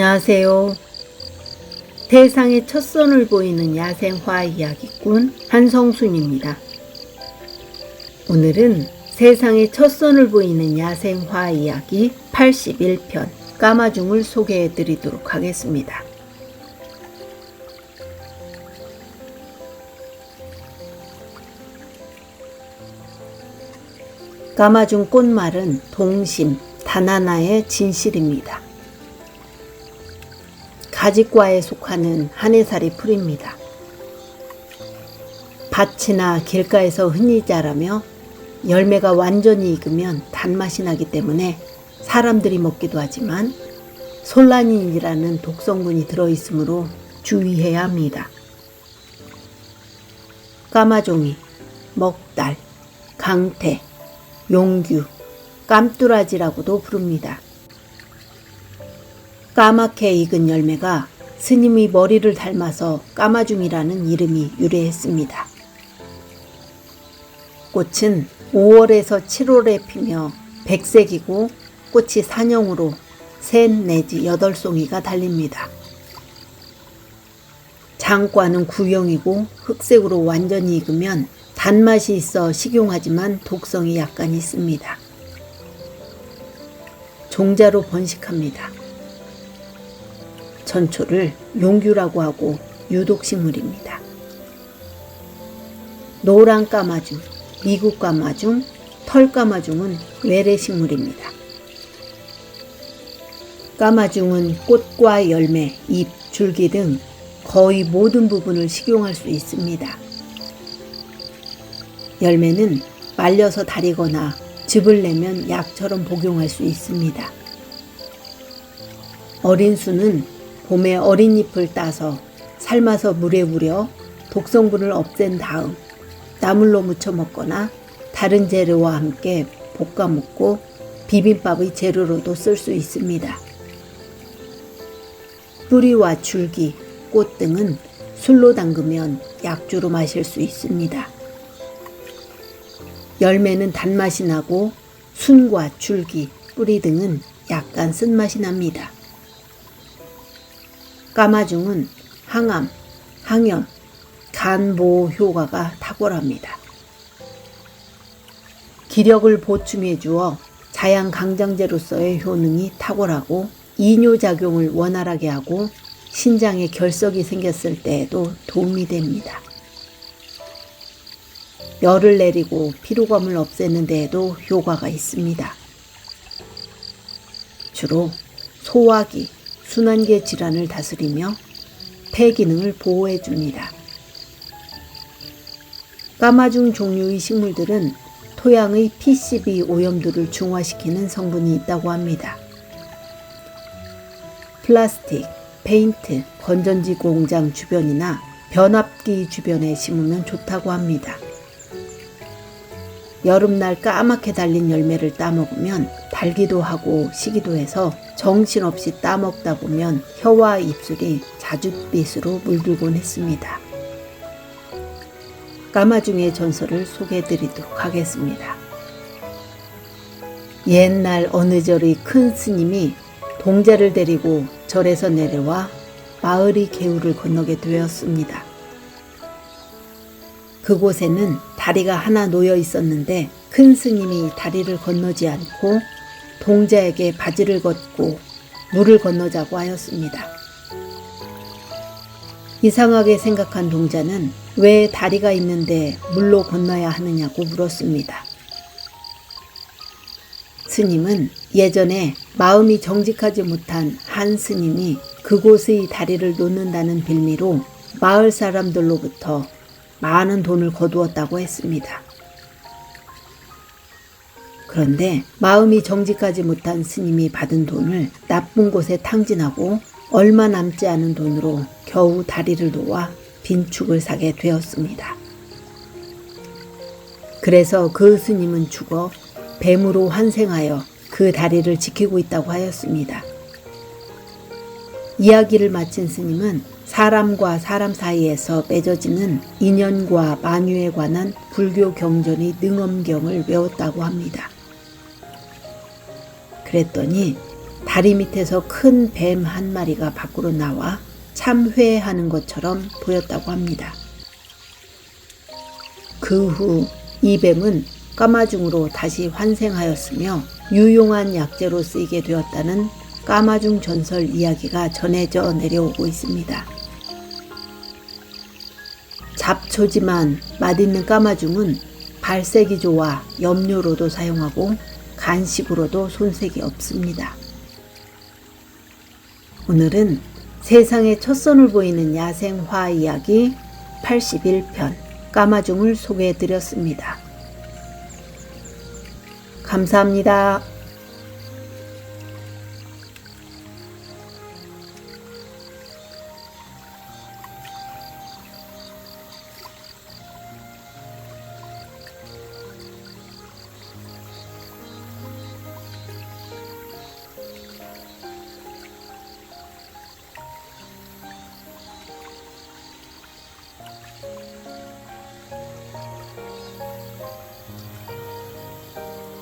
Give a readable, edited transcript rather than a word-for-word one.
안녕하세요. 세상의 첫 선을 보이는 야생화 이야기꾼 한성순입니다. 오늘은 세상의 첫 선을 보이는 야생화 이야기 81편 까마중을 소개해 드리도록 하겠습니다. 까마중 꽃말은 동심, 단 하나의 진실입니다. 가지과에 속하는 한해살이 풀입니다. 밭이나 길가에서 흔히 자라며 열매가 완전히 익으면 단맛이 나기 때문에 사람들이 먹기도 하지만 솔라닌이라는 독성분이 들어있으므로 주의해야 합니다. 까마종이, 먹달, 강태, 용규, 깜뚜라지라고도 부릅니다. 까맣게 익은 열매가 스님의 머리를 닮아서 까마중이라는 이름이 유래했습니다. 꽃은 5월에서 7월에 피며 백색이고 꽃이 산형으로 3 내지 8송이가 달립니다. 장과는 구형이고 흑색으로 완전히 익으면 단맛이 있어 식용하지만 독성이 약간 있습니다. 종자로 번식합니다. 전초를 용규라고 하고 유독식물입니다. 노란 까마중, 미국 까마중, 털 까마중은 외래식물입니다. 까마중은 꽃과 열매, 잎, 줄기 등 거의 모든 부분을 식용할 수 있습니다. 열매는 말려서 달이거나 즙을 내면 약처럼 복용할 수 있습니다. 어린 수는 봄에 어린 잎을 따서 삶아서 물에 우려 독성분을 없앤 다음 나물로 무쳐 먹거나 다른 재료와 함께 볶아 먹고 비빔밥의 재료로도 쓸 수 있습니다. 뿌리와 줄기, 꽃 등은 술로 담그면 약주로 마실 수 있습니다. 열매는 단맛이 나고 순과 줄기, 뿌리 등은 약간 쓴맛이 납니다. 까마중은 항암, 항염, 간 보호 효과가 탁월합니다. 기력을 보충해 주어 자양 강장제로서의 효능이 탁월하고 이뇨작용을 원활하게 하고 신장에 결석이 생겼을 때에도 도움이 됩니다. 열을 내리고 피로감을 없애는 데에도 효과가 있습니다. 주로 소화기, 순환계 질환을 다스리며 폐 기능을 보호해 줍니다. 까마중 종류의 식물들은 토양의 PCB 오염도를 중화시키는 성분이 있다고 합니다. 플라스틱, 페인트, 건전지 공장 주변이나 변압기 주변에 심으면 좋다고 합니다. 여름날 까맣게 달린 열매를 따먹으면 달기도 하고 시기도 해서 정신없이 따먹다 보면 혀와 입술이 자줏빛으로 물들곤 했습니다. 까마중의 전설을 소개해드리도록 하겠습니다. 옛날 어느 절의 큰 스님이 동자를 데리고 절에서 내려와 마을의 개울을 건너게 되었습니다. 그곳에는 다리가 하나 놓여 있었는데 큰 스님이 다리를 건너지 않고 동자에게 바지를 걷고 물을 건너자고 하였습니다. 이상하게 생각한 동자는 왜 다리가 있는데 물로 건너야 하느냐고 물었습니다. 스님은 예전에 마음이 정직하지 못한 한 스님이 그곳의 다리를 놓는다는 빌미로 마을 사람들로부터 많은 돈을 거두었다고 했습니다. 그런데 마음이 정직하지 못한 스님이 받은 돈을 나쁜 곳에 탕진하고 얼마 남지 않은 돈으로 겨우 다리를 놓아 빈축을 사게 되었습니다. 그래서 그 스님은 죽어 뱀으로 환생하여 그 다리를 지키고 있다고 하였습니다. 이야기를 마친 스님은 사람과 사람 사이에서 맺어지는 인연과 만유에 관한 불교 경전의 능엄경을 외웠다고 합니다. 그랬더니 다리 밑에서 큰 뱀 한 마리가 밖으로 나와 참회하는 것처럼 보였다고 합니다. 그 후 이 뱀은 까마중으로 다시 환생하였으며 유용한 약재로 쓰이게 되었다는 까마중 전설 이야기가 전해져 내려오고 있습니다. 잡초지만 맛있는 까마중은 발색이 좋아 염료로도 사용하고 간식으로도 손색이 없습니다. 오늘은 세상의 첫 선을 보이는 야생화 이야기 81편 까마중을 소개해 드렸습니다. 감사합니다.